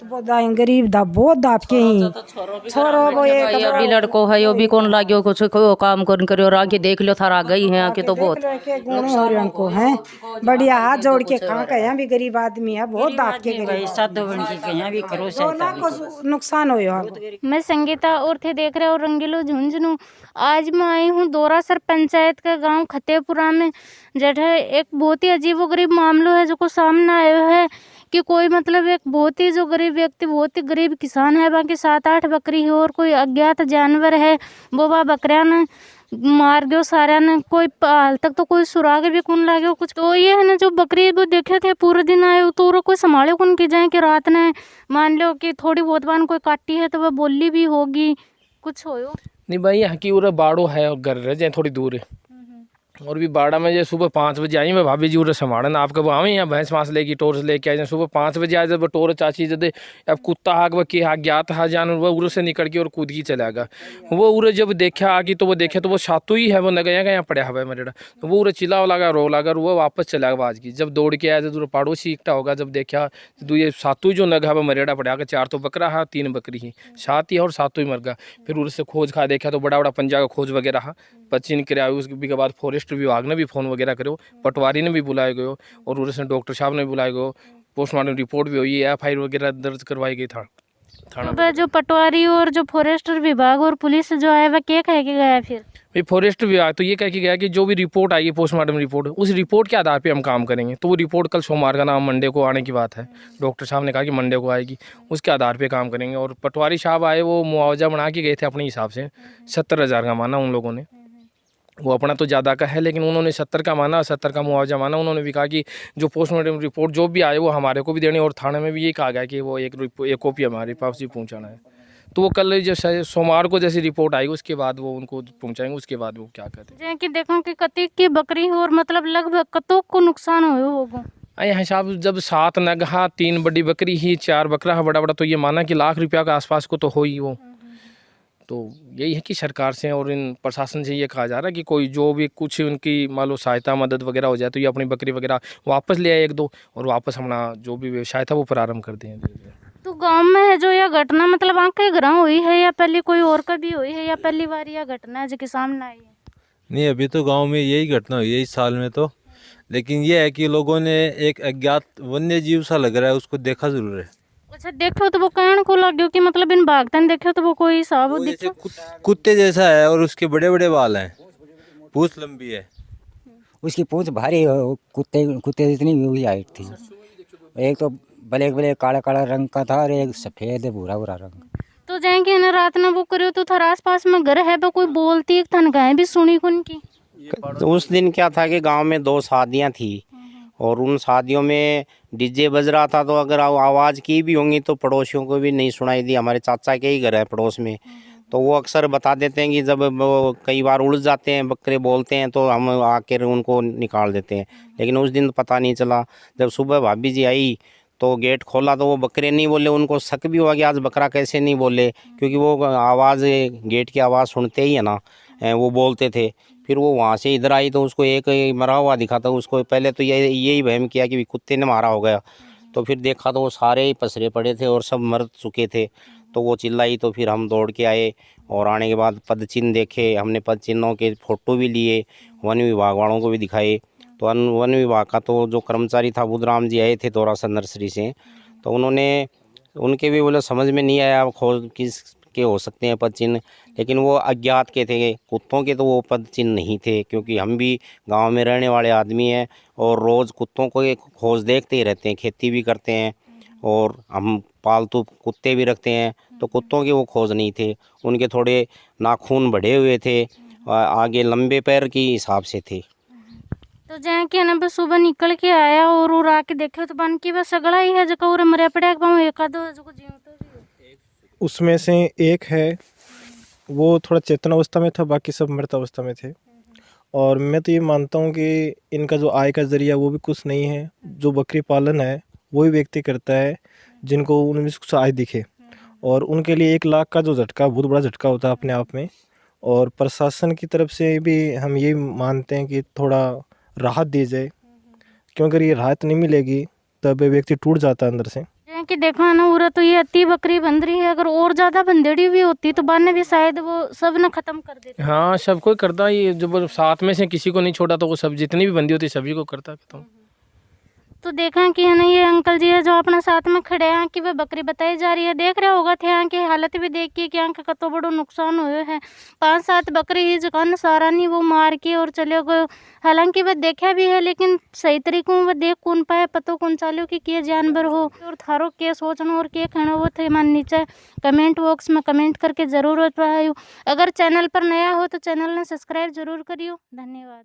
बहुत गरीब दा बहुत दाप के ही छोरो वो एक अभी लड़को है यो भी कौन लाग्यो कुछ को काम कर करियो और आगे देख लो थारा गई है आके तो बहुत गुण हो रहे उनको हैं बढ़िया हाथ जोड़ के कहाँ के यहाँ भी गरीब आदमी है बहुत दाप के गरीब भी करो 2 लाख को नुकसान हो। मैं संगीता और थे देख रहे हो रंगीलो झुंझुनू। आज मैं आई हूँ दोरासर पंचायत का गांव खतेपुरा में, जेठे एक बहुत ही अजीबोगरीब मामलो है जो को सामने आयो है कि कोई मतलब एक बहुत ही जो गरीब व्यक्ति बहुत ही गरीब किसान है, बाकी 7-8 बकरी है और कोई अज्ञात जानवर है वो बकरियां ने मार गयो सारा ने, कोई हाल तक तो कोई सुराग भी कौन लागे कुछ। तो ये है ना जो बकरी वो देखे थे पूरे दिन आए तो कोई संभाले कौन की जाए कि रात ने मान लो कि थोड़ी बहुत बार कोई काटी है तो वह बोली भी होगी कुछ हो नहीं भाई यहाँ की उरे बाड़ो है और घर रह जाए थोड़ी दूर है और भी बाड़ा में जो सुबह 5 बजे आई मैं भाभी जी उरे संभालन आपके वो आवे यहाँ भैंस मांस लेगी टोर्स लेके आए सुबह 5 बजे आए जब टोर चाची जब अब कुत्ता हाक व के हाक ज्ञात हा जानवर वो उरे से निकल के और कूद की चला गया। वो उरे जब देखा आगे तो वो देखे तो वो सातु ही है वो न गया यहाँ पड़ा हुआ मेरा तो वो उरे चिल्ला लगा रो लगा वो वापस चला गया आज की जब दौड़ के आया तो पड़ोसी इकट्ठा होगा जब देखा तो ये सातु जो नगा वो मरेड़ा पड़ा 4 तो बकरा है 3 बकरी ही 7 ही और 7 ही मर गया। फिर उरे से खोज खा देखा तो बड़ा बड़ा पंजा का खोज वगैरह पच्चीन कराया उसके बाद फॉरेस्ट विभाग ने भी फोन वगैरह करो पटवारी ने भी बुलाया गयो और उसे डॉक्टर साहब ने बुलाया गयो पोस्टमार्टम रिपोर्ट भी हुई FIR वगैरह दर्ज करवाई गई था थाना। तो जो पटवारी और जो फॉरेस्टर विभाग और पुलिस जो है वह क्या कह के गया फिर भाई फॉरेस्ट विभाग तो ये कह के गया कि जो भी रिपोर्ट आएगी पोस्टमार्टम रिपोर्ट उस रिपोर्ट के आधार पे हम काम करेंगे। तो वो रिपोर्ट कल सोमवार का नाम मंडे को आने की बात है। डॉक्टर साहब ने कहा कि मंडे को आएगी उसके आधार पे काम करेंगे। और पटवारी साहब आए वो मुआवजा बना के गए थे अपने हिसाब से 70,000 का माना उन लोगों ने। वो अपना तो ज़्यादा का है लेकिन उन्होंने 70 का माना 70 का मुआवजा माना। उन्होंने भी कहा कि जो पोस्टमार्टम रिपोर्ट जो भी आए वो हमारे को भी देनी और थाने में भी ये कहा गया कि वो एक कॉपी हमारे पास भी पहुँचाना है। तो वो कल जो सोमवार को जैसी रिपोर्ट आएगी उसके बाद वो उनको पहुंचाएंगे उसके बाद वो क्या कहते हैं कि देखो कि कति की बकरी और मतलब लगभग कतों को नुकसान होगा। यहाँ साहब जब 7 नग हा 3 बड़ी बकरी ही 4 बकरा है बड़ा बड़ा तो ये माना कि लाख रुपया के आसपास को तो हो ही वो। तो यही है कि सरकार से और इन प्रशासन से ये कहा जा रहा है कि कोई जो भी कुछ उनकी मान लो सहायता मदद वगैरह हो जाए तो ये अपनी बकरी वगैरह वापस ले आए 1-2 और वापस अपना जो भी व्यवसाय था वो प्रारंभ कर दें। तो गांव में है जो यह घटना मतलब आंखें ग्रह हुई है या पहले कोई और कभी हुई है या पहली बार यह घटना है जो कि सामने आई है? नहीं अभी तो गांव में यही घटना हुई है इस साल में तो। लेकिन ये है कि लोगों ने एक अज्ञात वन्य जीव सा लग रहा है उसको देखा जरूर है। अच्छा देखो तो वो कहने को लग गयो कि मतलब इन भागतन देखो तो वो कोई साहब देखो कुत्ते जैसा है और उसके बड़े बड़े बाल हैं पूंछ लंबी है उसकी पूंछ भारी कुत्ते जितनी हाइट थी। एक तो ब्लैक ब्लैक काला काला रंग का था और एक सफेद भूरा भूरा रंग। तो जाएंगे ना रात में वो करो तो थारा आस पास में घर है तो कोई बोलती एक थन गाय भी सुनी कौन की। तो उस दिन क्या था कि गांव में 2 शादियां थी और उन शादियों में डीजे बज रहा था तो अगर आवाज़ की भी होंगी तो पड़ोसियों को भी नहीं सुनाई दी। हमारे चाचा के ही घर है पड़ोस में तो वो अक्सर बता देते हैं कि जब वो कई बार उड़ जाते हैं बकरे बोलते हैं तो हम आकर उनको निकाल देते हैं। लेकिन उस दिन पता नहीं चला। जब सुबह भाभी जी आई तो गेट खोला तो वो बकरे नहीं बोले। उनको शक भी हुआ कि आज बकरा कैसे नहीं बोले क्योंकि वो आवाज़ गेट की आवाज़ सुनते ही है ना वो बोलते थे। फिर वो वहाँ से इधर आई तो उसको एक मरा हुआ दिखा था। उसको पहले तो यही वहम किया कि कुत्ते ने मारा हो गया। तो फिर देखा तो वो सारे ही पसरे पड़े थे और सब मर चुके थे। तो वो चिल्लाई तो फिर हम दौड़ के आए और आने के बाद पद चिन्ह देखे। हमने पद चिन्हों के फ़ोटो भी लिए वन विभाग वालों को भी दिखाए। तो वन विभाग का तो जो कर्मचारी था बुधराम जी आए थे दोरासर नर्सरी से तो उन्होंने उनके भी बोले समझ में नहीं आया खोज किस के हो सकते हैं पद चिन्ह। लेकिन वो अज्ञात के थे कुत्तों के तो वो पद चिन्ह नहीं थे क्योंकि हम भी गांव में रहने वाले आदमी हैं और रोज़ कुत्तों को खोज देखते ही रहते हैं। खेती भी करते हैं और हम पालतू कुत्ते भी रखते हैं तो कुत्तों के वो खोज नहीं थे। उनके थोड़े नाखून बढ़े हुए थे आगे लंबे पैर के हिसाब से थे। तो जहाँ के ना बस सुबह निकल के आया और आके देखे तो बन की बस अगला ही है जो और मरे पड़े एक आधो जो जीव तो उसमें से एक है वो थोड़ा चेतन अवस्था में था बाकी सब मृत अवस्था में थे। और मैं तो ये मानता हूँ कि इनका जो आय का जरिया वो भी कुछ नहीं है। जो बकरी पालन है वही व्यक्ति करता है जिनको उनमें कुछ आय दिखे और उनके लिए 1 लाख का जो झटका बहुत बड़ा झटका होता है अपने आप में। और प्रशासन की तरफ से भी हम ये मानते हैं कि थोड़ा राहत दी जाए क्योंकि अगर ये राहत नहीं मिलेगी तब व्यक्ति टूट जाता है अंदर से। हैं कि देखो है ना उरा तो ये अति बकरी बन रही है, अगर और ज्यादा बंदेड़ी भी होती तो बाद में भी शायद वो सब ना खत्म कर देते। हाँ सब कोई करता है, ये जब साथ में से किसी को नहीं छोड़ा तो वो सब जितनी भी बंदी होती सभी को करता खत्म। तो देखा कि है ना ये अंकल जी है जो अपना साथ में खड़े हैं कि वह बकरी बताई जा रही है, देख रहे होगा थे यहाँ की हालत भी देख के कि यहाँ का कतो बड़ो नुकसान हुए है। 5-7 बकरी ही जो सारा नहीं वो मार के और चले गए। हालांकि वह देखा भी है लेकिन सही तरीकों वह देख कौन पाए, पतो कौन चालो कि के जानवर हो और थारो के सोचना और के कहना वो थे मान नीचे कमेंट बॉक्स में कमेंट करके जरूर बताओ। अगर चैनल पर नया हो तो चैनल ने सब्सक्राइब जरूर करियो। धन्यवाद।